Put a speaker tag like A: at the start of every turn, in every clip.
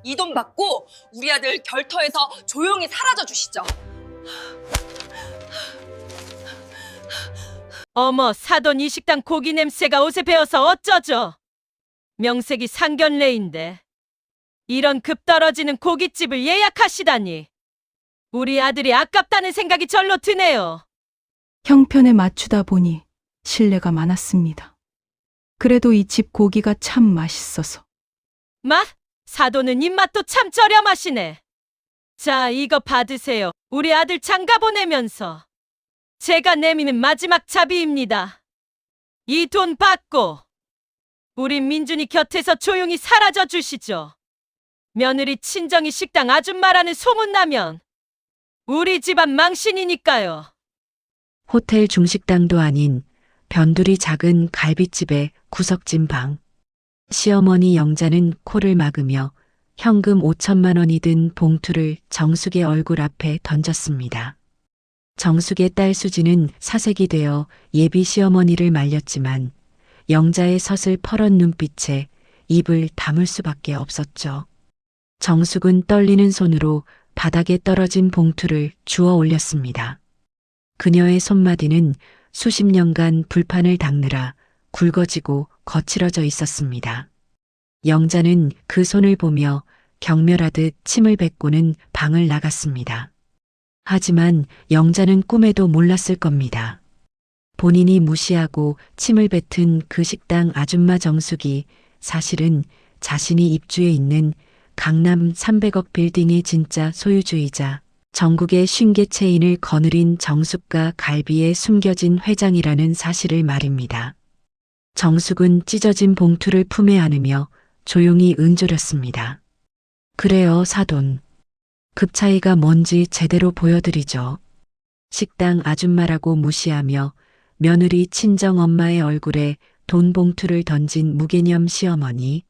A: 이 돈 받고 우리 아들 결터에서 조용히 사라져 주시죠.
B: 어머, 사돈 이 식당 고기 냄새가 옷에 배어서 어쩌죠? 명색이 상견례인데 이런 급 떨어지는 고깃집을 예약하시다니. 우리 아들이 아깝다는 생각이 절로 드네요.
C: 형편에 맞추다 보니 신뢰가 많았습니다. 그래도 이 집 고기가 참 맛있어서.
B: 맛? 사돈은 입맛도 참 저렴하시네. 자, 이거 받으세요. 우리 아들 장가 보내면서 제가 내미는 마지막 자비입니다. 이 돈 받고 우리 민준이 곁에서 조용히 사라져 주시죠. 며느리 친정이 식당 아줌마라는 소문나면 우리 집안 망신이니까요.
D: 호텔 중식당도 아닌 변두리 작은 갈빗집의 구석진 방. 시어머니 영자는 코를 막으며 현금 5천만 원이 든 봉투를 정숙의 얼굴 앞에 던졌습니다. 정숙의 딸 수지는 사색이 되어 예비 시어머니를 말렸지만 영자의 서슬퍼런 눈빛에 입을 다물 수밖에 없었죠. 정숙은 떨리는 손으로 바닥에 떨어진 봉투를 주워 올렸습니다. 그녀의 손마디는 수십 년간 불판을 닦느라 굵어지고 거칠어져 있었습니다. 영자는 그 손을 보며 경멸하듯 침을 뱉고는 방을 나갔습니다. 하지만 영자는 꿈에도 몰랐을 겁니다. 본인이 무시하고 침을 뱉은 그 식당 아줌마 정숙이 사실은 자신이 입주해 있는 강남 300억 빌딩의 진짜 소유주이자 전국의 50개 체인을 거느린 정숙과 갈비에 숨겨진 회장이라는 사실을 말입니다. 정숙은 찢어진 봉투를 품에 안으며 조용히 은조렸습니다. 그래요, 사돈. 급 차이가 뭔지 제대로 보여드리죠. 식당 아줌마라고 무시하며 며느리 친정 엄마의 얼굴에 돈 봉투를 던진 무개념 시어머니.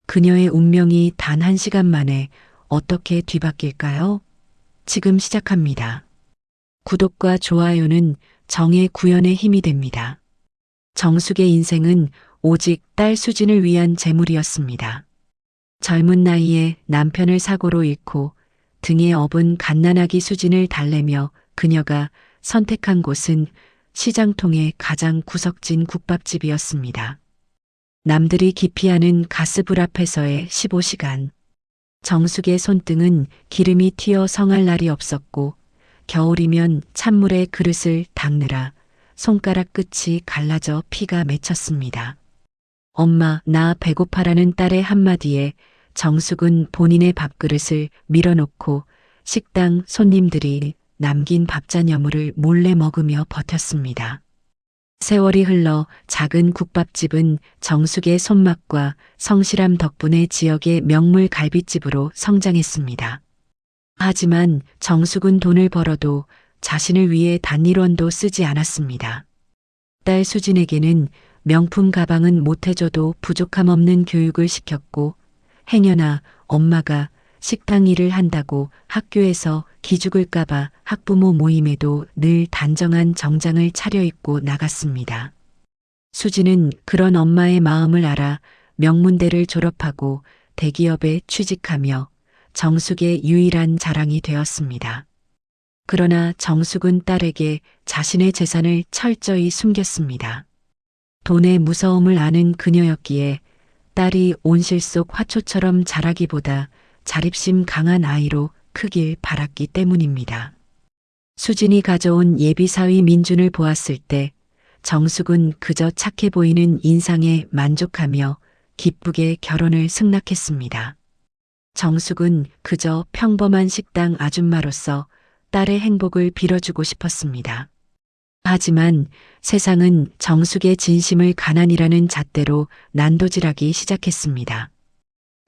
D: 그녀의 운명이 단 1시간 만에 어떻게 뒤바뀔까요? 지금 시작합니다. 구독과 좋아요는 정의 구현의 힘이 됩니다. 정숙의 인생은 오직 딸 수진을 위한 재물이었습니다. 젊은 나이에 남편을 사고로 잃고 등에 업은 갓난아기 수진을 달래며 그녀가 선택한 곳은 시장통의 가장 구석진 국밥집이었습니다. 남들이 기피하는 가스불 앞에서의 15시간. 정숙의 손등은 기름이 튀어 성할 날이 없었고 겨울이면 찬물에 그릇을 닦느라 손가락 끝이 갈라져 피가 맺혔습니다. 엄마, 나 배고파라는 딸의 한마디에 정숙은 본인의 밥그릇을 밀어놓고 식당 손님들이 남긴 밥잔 여물을 몰래 먹으며 버텼습니다. 세월이 흘러 작은 국밥집은 정숙의 손맛과 성실함 덕분에 지역의 명물 갈빗집으로 성장했습니다. 하지만 정숙은 돈을 벌어도 자신을 위해 단 1원도 쓰지 않았습니다. 딸 수진에게는 명품 가방은 못해줘도 부족함 없는 교육을 시켰고 행여나 엄마가 식당 일을 한다고 학교에서 기죽을까봐 학부모 모임에도 늘 단정한 정장을 차려입고 나갔습니다. 수지는 그런 엄마의 마음을 알아 명문대를 졸업하고 대기업에 취직하며 정숙의 유일한 자랑이 되었습니다. 그러나 정숙은 딸에게 자신의 재산을 철저히 숨겼습니다. 돈의 무서움을 아는 그녀였기에 딸이 온실 속 화초처럼 자라기보다 자립심 강한 아이로 크길 바랐기 때문입니다. 수진이 가져온 예비사위 민준을 보았을 때 정숙은 그저 착해 보이는 인상에 만족하며 기쁘게 결혼을 승낙했습니다. 정숙은 그저 평범한 식당 아줌마로서 딸의 행복을 빌어주고 싶었습니다. 하지만 세상은 정숙의 진심을 가난이라는 잣대로 난도질하기 시작했습니다.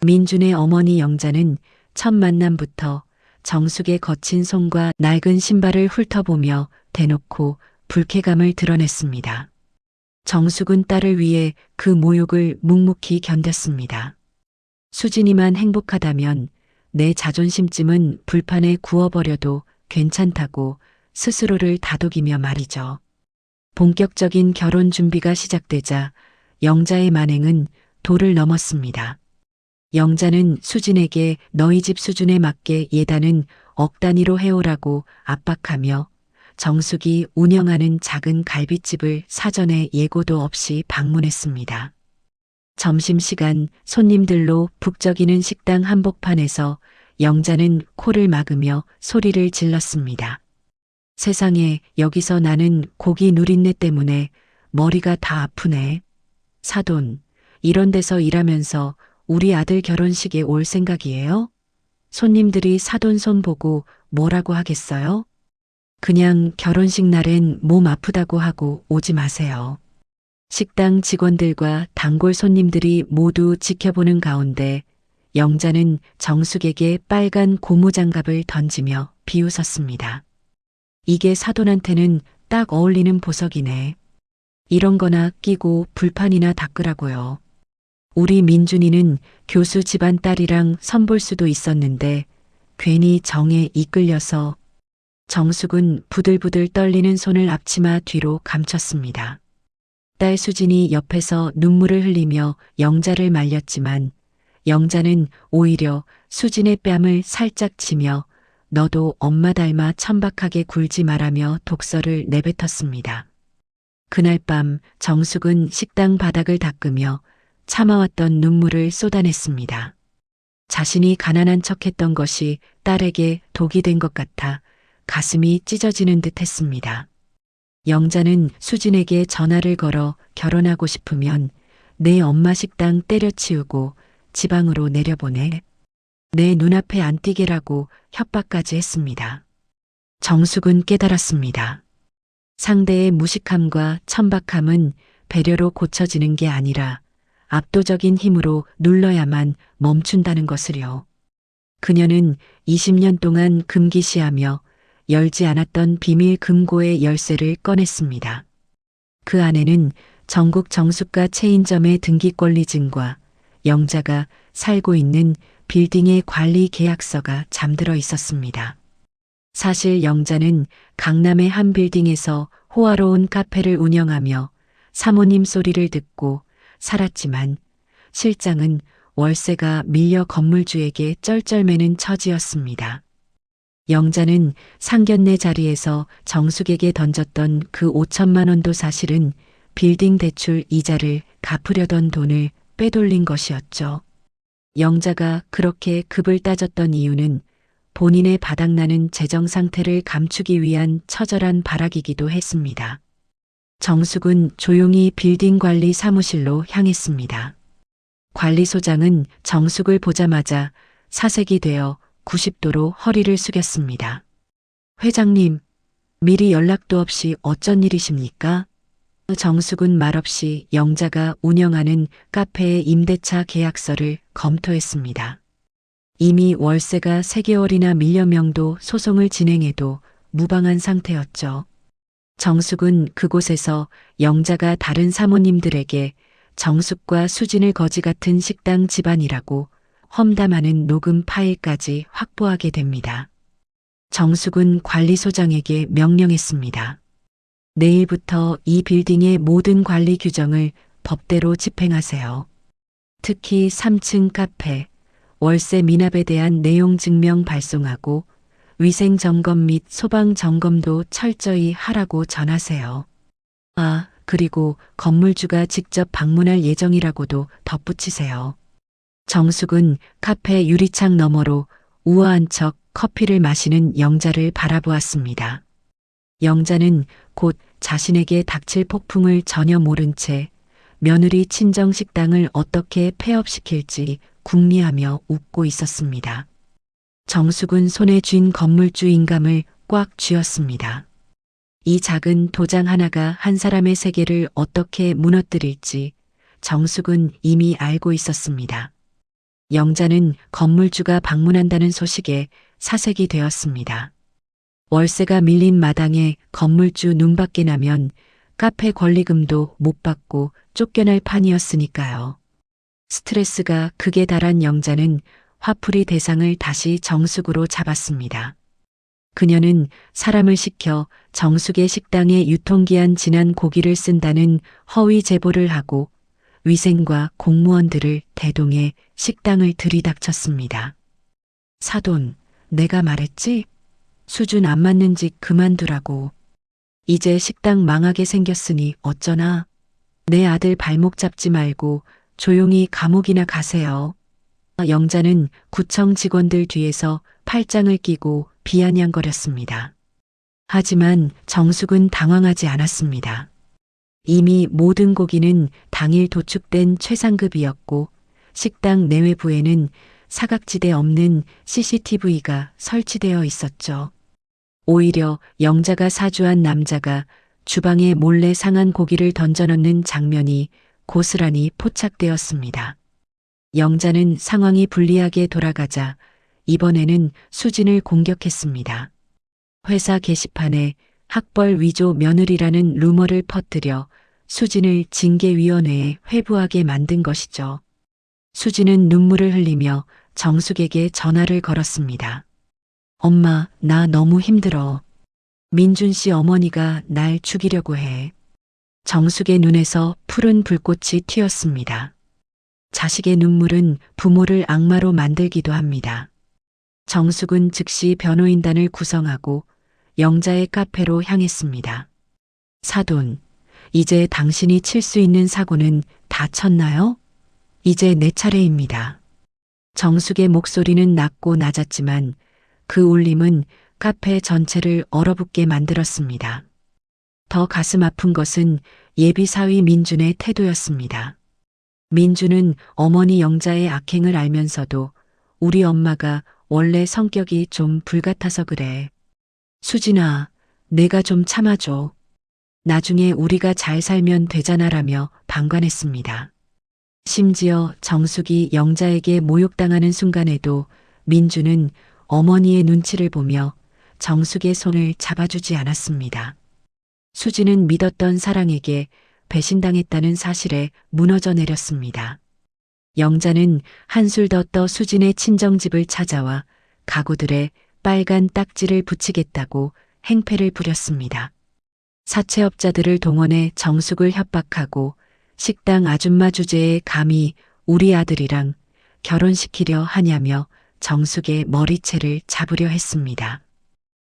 D: 민준의 어머니 영자는 첫 만남부터 정숙의 거친 손과 낡은 신발을 훑어보며 대놓고 불쾌감을 드러냈습니다. 정숙은 딸을 위해 그 모욕을 묵묵히 견뎠습니다. 수진이만 행복하다면 내 자존심쯤은 불판에 구워버려도 괜찮다고 스스로를 다독이며 말이죠. 본격적인 결혼 준비가 시작되자 영자의 만행은 도를 넘었습니다. 영자는 수진에게 너희 집 수준에 맞게 예단은 억 단위로 해오라고 압박하며 정숙이 운영하는 작은 갈빗집을 사전에 예고도 없이 방문했습니다. 점심시간 손님들로 북적이는 식당 한복판에서 영자는 코를 막으며 소리를 질렀습니다. 세상에, 여기서 나는 고기 누린내 때문에 머리가 다 아프네. 사돈, 이런 데서 일하면서 우리 아들 결혼식에 올 생각이에요? 손님들이 사돈 손 보고 뭐라고 하겠어요? 그냥 결혼식 날엔 몸 아프다고 하고 오지 마세요. 식당 직원들과 단골 손님들이 모두 지켜보는 가운데 영자는 정숙에게 빨간 고무장갑을 던지며 비웃었습니다. 이게 사돈한테는 딱 어울리는 보석이네. 이런 거나 끼고 불판이나 닦으라고요. 우리 민준이는 교수 집안 딸이랑 선볼 수도 있었는데 괜히 정에 이끌려서. 정숙은 부들부들 떨리는 손을 앞치마 뒤로 감췄습니다. 딸 수진이 옆에서 눈물을 흘리며 영자를 말렸지만 영자는 오히려 수진의 뺨을 살짝 치며 너도 엄마 닮아 천박하게 굴지 말라며 독서를 내뱉었습니다. 그날 밤 정숙은 식당 바닥을 닦으며 참아왔던 눈물을 쏟아냈습니다. 자신이 가난한 척했던 것이 딸에게 독이 된 것 같아 가슴이 찢어지는 듯 했습니다. 영자는 수진에게 전화를 걸어 결혼하고 싶으면 내 엄마 식당 때려치우고 지방으로 내려보내. 내 눈앞에 안 띄게라고 협박까지 했습니다. 정숙은 깨달았습니다. 상대의 무식함과 천박함은 배려로 고쳐지는 게 아니라 압도적인 힘으로 눌러야만 멈춘다는 것을요. 그녀는 20년 동안 금기시하며 열지 않았던 비밀 금고의 열쇠를 꺼냈습니다. 그 안에는 전국 정수가 체인점의 등기권리증과 영자가 살고 있는 빌딩의 관리 계약서가 잠들어 있었습니다. 사실 영자는 강남의 한 빌딩에서 호화로운 카페를 운영하며 사모님 소리를 듣고 살았지만 실장은 월세가 밀려 건물주에게 쩔쩔매는 처지였습니다. 영자는 상견례 자리에서 정숙에게 던졌던 그 5천만 원도 사실은 빌딩 대출 이자를 갚으려던 돈을 빼돌린 것이었죠. 영자가 그렇게 급을 따졌던 이유는 본인의 바닥나는 재정 상태를 감추기 위한 처절한 발악이기도 했습니다. 정숙은 조용히 빌딩 관리 사무실로 향했습니다. 관리소장은 정숙을 보자마자 사색이 되어 90도로 허리를 숙였습니다. 회장님, 미리 연락도 없이 어쩐 일이십니까? 정숙은 말없이 영자가 운영하는 카페의 임대차 계약서를 검토했습니다. 이미 월세가 3개월이나 밀려 명도 소송을 진행해도 무방한 상태였죠. 정숙은 그곳에서 영자가 다른 사모님들에게 정숙과 수진을 거지 같은 식당 집안이라고 험담하는 녹음 파일까지 확보하게 됩니다. 정숙은 관리소장에게 명령했습니다. 내일부터 이 빌딩의 모든 관리 규정을 법대로 집행하세요. 특히 3층 카페, 월세 미납에 대한 내용 증명 발송하고 위생 점검 및 소방 점검도 철저히 하라고 전하세요. 아, 그리고 건물주가 직접 방문할 예정이라고도 덧붙이세요. 정숙은 카페 유리창 너머로 우아한 척 커피를 마시는 영자를 바라보았습니다. 영자는 곧 자신에게 닥칠 폭풍을 전혀 모른 채 며느리 친정 식당을 어떻게 폐업시킬지 궁리하며 웃고 있었습니다. 정숙은 손에 쥔 건물주 인감을 꽉 쥐었습니다. 이 작은 도장 하나가 한 사람의 세계를 어떻게 무너뜨릴지 정숙은 이미 알고 있었습니다. 영자는 건물주가 방문한다는 소식에 사색이 되었습니다. 월세가 밀린 마당에 건물주 눈밖에 나면 카페 권리금도 못 받고 쫓겨날 판이었으니까요. 스트레스가 극에 달한 영자는 화풀이 대상을 다시 정숙으로 잡았습니다. 그녀는 사람을 시켜 정숙의 식당에 유통기한 지난 고기를 쓴다는 허위 제보를 하고 위생과 공무원들을 대동해 식당을 들이닥쳤습니다. 사돈, 내가 말했지? 수준 안 맞는 짓 그만두라고. 이제 식당 망하게 생겼으니 어쩌나? 내 아들 발목 잡지 말고 조용히 감옥이나 가세요. 영자는 구청 직원들 뒤에서 팔짱을 끼고 비아냥거렸습니다. 하지만 정숙은 당황하지 않았습니다. 이미 모든 고기는 당일 도축된 최상급이었고 식당 내외부에는 사각지대 없는 CCTV가 설치되어 있었죠. 오히려 영자가 사주한 남자가 주방에 몰래 상한 고기를 던져넣는 장면이 고스란히 포착되었습니다. 영자는 상황이 불리하게 돌아가자 이번에는 수진을 공격했습니다. 회사 게시판에 학벌 위조 며느리라는 루머를 퍼뜨려 수진을 징계위원회에 회부하게 만든 것이죠. 수진은 눈물을 흘리며 정숙에게 전화를 걸었습니다. 엄마, 나 너무 힘들어. 민준 씨 어머니가 날 죽이려고 해. 정숙의 눈에서 푸른 불꽃이 튀었습니다. 자식의 눈물은 부모를 악마로 만들기도 합니다. 정숙은 즉시 변호인단을 구성하고 영자의 카페로 향했습니다. 사돈, 이제 당신이 칠 수 있는 사고는 다 쳤나요? 이제 내 차례입니다. 정숙의 목소리는 낮고 낮았지만 그 울림은 카페 전체를 얼어붙게 만들었습니다. 더 가슴 아픈 것은 예비사위 민준의 태도였습니다. 민준은 어머니 영자의 악행을 알면서도 우리 엄마가 원래 성격이 좀 불같아서 그래. 수진아, 내가 좀 참아줘. 나중에 우리가 잘 살면 되잖아라며 방관했습니다. 심지어 정숙이 영자에게 모욕당하는 순간에도 민준은 어머니의 눈치를 보며 정숙의 손을 잡아주지 않았습니다. 수진은 믿었던 사랑에게 배신당했다는 사실에 무너져 내렸습니다. 영자는 한술 더 떠 수진의 친정집을 찾아와 가구들의 빨간 딱지를 붙이겠다고 행패를 부렸습니다. 사채업자들을 동원해 정숙을 협박하고 식당 아줌마 주제에 감히 우리 아들이랑 결혼시키려 하냐며 정숙의 머리채를 잡으려 했습니다.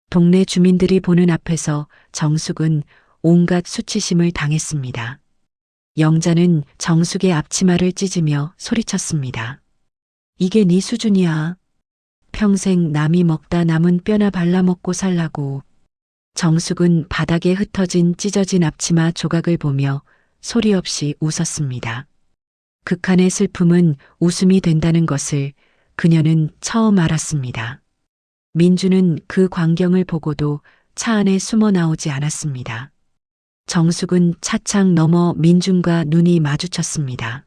D: 동네 주민들이 보는 앞에서 정숙은 온갖 수치심을 당했습니다. 영자는 정숙의 앞치마를 찢으며 소리쳤습니다. 이게 네 수준이야. 평생 남이 먹다 남은 뼈나 발라먹고 살라고. 정숙은 바닥에 흩어진 찢어진 앞치마 조각을 보며 소리 없이 웃었습니다. 극한의 슬픔은 웃음이 된다는 것을 그녀는 처음 알았습니다. 민주는 그 광경을 보고도 차 안에 숨어 나오지 않았습니다. 정숙은 차창 너머 민준과 눈이 마주쳤습니다.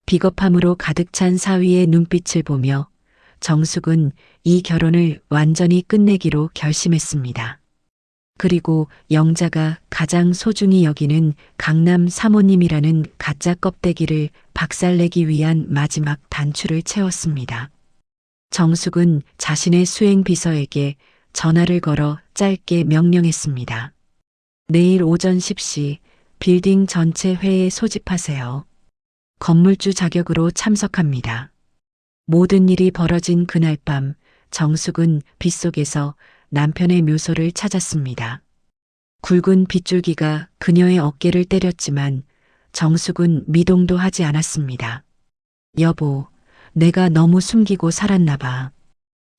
D: 비겁함으로 가득 찬 사위의 눈빛을 보며 정숙은 이 결혼을 완전히 끝내기로 결심했습니다. 그리고 영자가 가장 소중히 여기는 강남 사모님이라는 가짜 껍데기를 박살내기 위한 마지막 단추를 채웠습니다. 정숙은 자신의 수행 비서에게 전화를 걸어 짧게 명령했습니다. 내일 오전 10시 빌딩 전체 회에 소집하세요. 건물주 자격으로 참석합니다. 모든 일이 벌어진 그날 밤 정숙은 빗속에서 남편의 묘소를 찾았습니다. 굵은 빗줄기가 그녀의 어깨를 때렸지만 정숙은 미동도 하지 않았습니다. 여보, 내가 너무 숨기고 살았나 봐.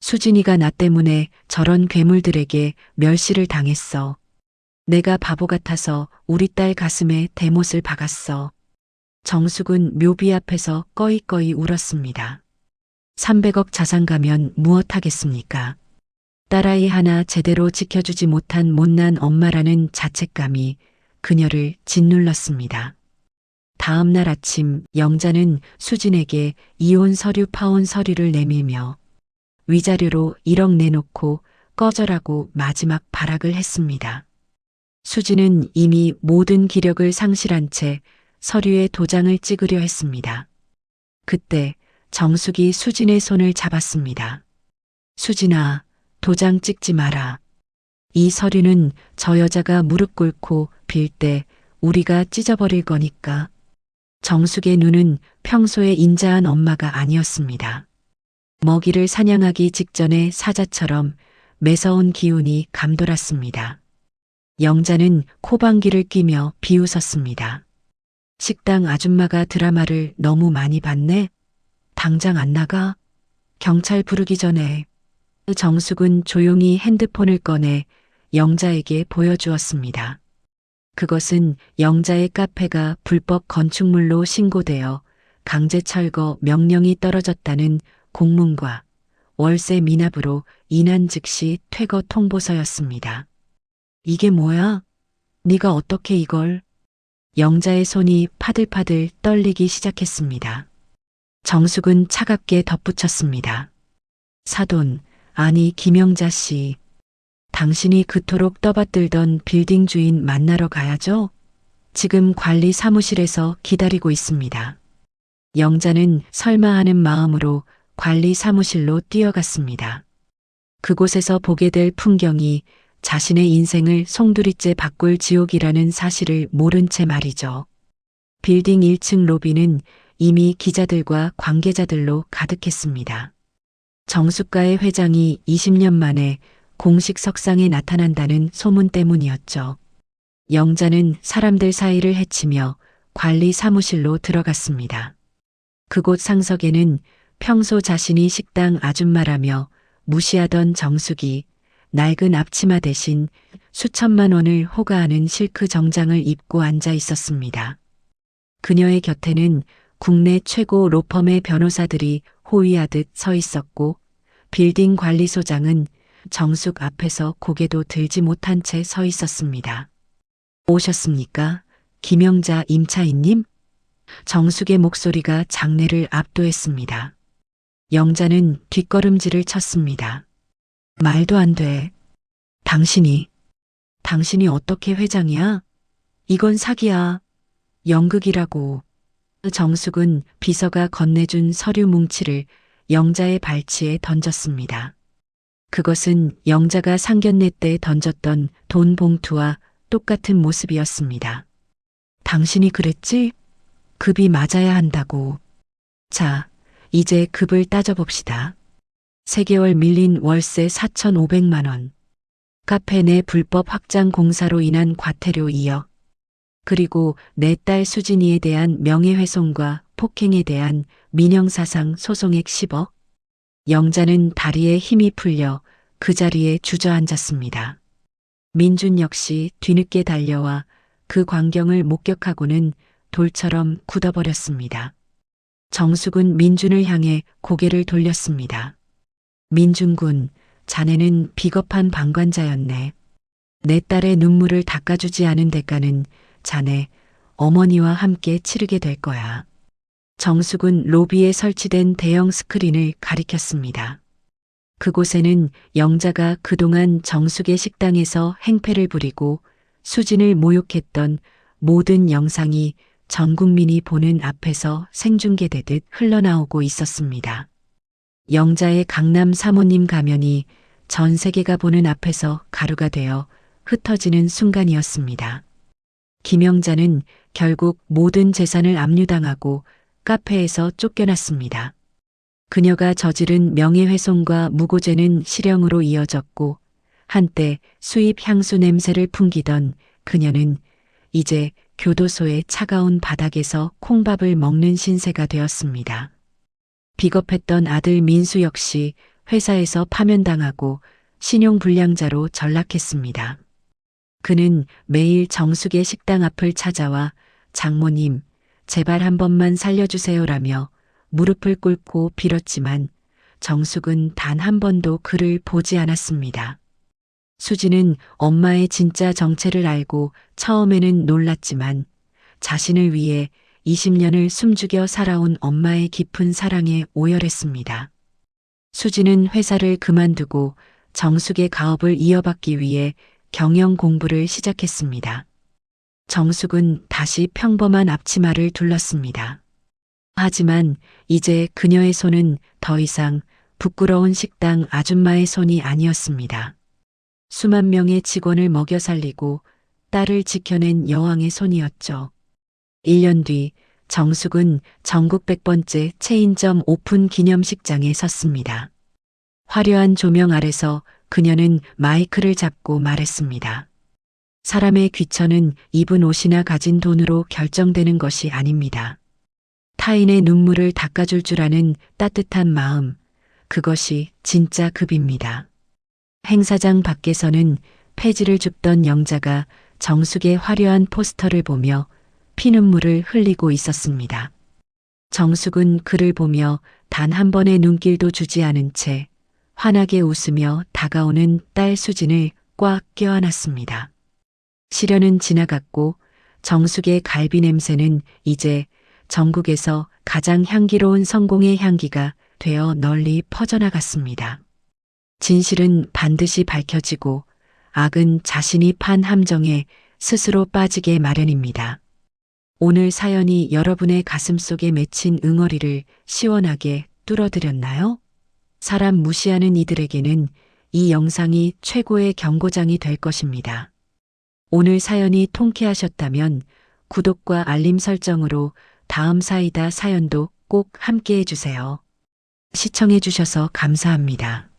D: 수진이가 나 때문에 저런 괴물들에게 멸시를 당했어. 내가 바보 같아서 우리 딸 가슴에 대못을 박았어. 정숙은 묘비 앞에서 꺼이꺼이 울었습니다. 300억 자산 가면 무엇하겠습니까? 딸아이 하나 제대로 지켜주지 못한 못난 엄마라는 자책감이 그녀를 짓눌렀습니다. 다음 날 아침 영자는 수진에게 이혼 서류 파혼 서류를 내밀며 위자료로 1억 내놓고 꺼져라고 마지막 발악을 했습니다. 수진은 이미 모든 기력을 상실한 채 서류에 도장을 찍으려 했습니다. 그때 정숙이 수진의 손을 잡았습니다. 수진아, 도장 찍지 마라. 이 서류는 저 여자가 무릎 꿇고 빌 때 우리가 찢어버릴 거니까. 정숙의 눈은 평소에 인자한 엄마가 아니었습니다. 먹이를 사냥하기 직전에 사자처럼 매서운 기운이 감돌았습니다. 영자는 코방귀를 뀌며 비웃었습니다. 식당 아줌마가 드라마를 너무 많이 봤네? 당장 안 나가? 경찰 부르기 전에. 정숙은 조용히 핸드폰을 꺼내 영자에게 보여주었습니다. 그것은 영자의 카페가 불법 건축물로 신고되어 강제 철거 명령이 떨어졌다는 공문과 월세 미납으로 인한 즉시 퇴거 통보서였습니다. 이게 뭐야? 네가 어떻게 이걸? 영자의 손이 파들파들 떨리기 시작했습니다. 정숙은 차갑게 덧붙였습니다. 사돈, 아니 김영자 씨. 당신이 그토록 떠받들던 빌딩 주인 만나러 가야죠? 지금 관리 사무실에서 기다리고 있습니다. 영자는 설마 하는 마음으로 관리 사무실로 뛰어갔습니다. 그곳에서 보게 될 풍경이 자신의 인생을 송두리째 바꿀 지옥이라는 사실을 모른 채 말이죠. 빌딩 1층 로비는 이미 기자들과 관계자들로 가득했습니다. 정숙가의 회장이 20년 만에 공식 석상에 나타난다는 소문 때문이었죠. 영자는 사람들 사이를 헤치며 관리 사무실로 들어갔습니다. 그곳 상석에는 평소 자신이 식당 아줌마라며 무시하던 정숙이 낡은 앞치마 대신 수천만 원을 호가하는 실크 정장을 입고 앉아 있었습니다. 그녀의 곁에는 국내 최고 로펌의 변호사들이 호위하듯 서 있었고 빌딩 관리소장은 정숙 앞에서 고개도 들지 못한 채 서 있었습니다. 오셨습니까? 김영자 임차인님? 정숙의 목소리가 장례를 압도했습니다. 영자는 뒷걸음질을 쳤습니다. 말도 안 돼. 당신이 어떻게 회장이야? 이건 사기야. 연극이라고. 정숙은 비서가 건네준 서류 뭉치를 영자의 발치에 던졌습니다. 그것은 영자가 상견례 때 던졌던 돈 봉투와 똑같은 모습이었습니다. 당신이 그랬지? 급이 맞아야 한다고. 자, 이제 급을 따져봅시다. 3개월 밀린 월세 4,500만 원. 카페 내 불법 확장 공사로 인한 과태료 2억. 그리고 내 딸 수진이에 대한 명예훼손과 폭행에 대한 민형사상 소송액 10억. 영자는 다리에 힘이 풀려 그 자리에 주저앉았습니다. 민준 역시 뒤늦게 달려와 그 광경을 목격하고는 돌처럼 굳어버렸습니다. 정숙은 민준을 향해 고개를 돌렸습니다. 민준 군, 자네는 비겁한 방관자였네. 내 딸의 눈물을 닦아주지 않은 대가는 자네, 어머니와 함께 치르게 될 거야. 정숙은 로비에 설치된 대형 스크린을 가리켰습니다. 그곳에는 영자가 그동안 정숙의 식당에서 행패를 부리고 수진을 모욕했던 모든 영상이 전 국민이 보는 앞에서 생중계되듯 흘러나오고 있었습니다. 영자의 강남 사모님 가면이 전 세계가 보는 앞에서 가루가 되어 흩어지는 순간이었습니다. 김영자는 결국 모든 재산을 압류당하고 카페에서 쫓겨났습니다. 그녀가 저지른 명예훼손과 무고죄는 실형으로 이어졌고 한때 수입 향수 냄새를 풍기던 그녀는 이제 교도소의 차가운 바닥에서 콩밥을 먹는 신세가 되었습니다. 비겁했던 아들 민수 역시 회사에서 파면당하고 신용불량자로 전락했습니다. 그는 매일 정숙의 식당 앞을 찾아와 장모님, 제발 한 번만 살려주세요라며 무릎을 꿇고 빌었지만 정숙은 단 한 번도 그를 보지 않았습니다. 수지는 엄마의 진짜 정체를 알고 처음에는 놀랐지만 자신을 위해 20년을 숨죽여 살아온 엄마의 깊은 사랑에 오열했습니다. 수지는 회사를 그만두고 정숙의 가업을 이어받기 위해 경영 공부를 시작했습니다. 정숙은 다시 평범한 앞치마를 둘렀습니다. 하지만 이제 그녀의 손은 더 이상 부끄러운 식당 아줌마의 손이 아니었습니다. 수만 명의 직원을 먹여 살리고 딸을 지켜낸 여왕의 손이었죠. 1년 뒤 정숙은 전국 100번째 체인점 오픈 기념식장에 섰습니다. 화려한 조명 아래서 그녀는 마이크를 잡고 말했습니다. 사람의 귀천은 입은 옷이나 가진 돈으로 결정되는 것이 아닙니다. 타인의 눈물을 닦아줄 줄 아는 따뜻한 마음, 그것이 진짜 급입니다. 행사장 밖에서는 폐지를 줍던 영자가 정숙의 화려한 포스터를 보며 피눈물을 흘리고 있었습니다. 정숙은 그를 보며 단 한 번의 눈길도 주지 않은 채 환하게 웃으며 다가오는 딸 수진을 꽉 껴안았습니다. 시련은 지나갔고 정숙의 갈비 냄새는 이제 전국에서 가장 향기로운 성공의 향기가 되어 널리 퍼져나갔습니다. 진실은 반드시 밝혀지고 악은 자신이 판 함정에 스스로 빠지게 마련입니다. 오늘 사연이 여러분의 가슴 속에 맺힌 응어리를 시원하게 뚫어드렸나요? 사람 무시하는 이들에게는 이 영상이 최고의 경고장이 될 것입니다. 오늘 사연이 통쾌하셨다면 구독과 알림 설정으로 다음 사이다 사연도 꼭 함께 해주세요. 시청해주셔서 감사합니다.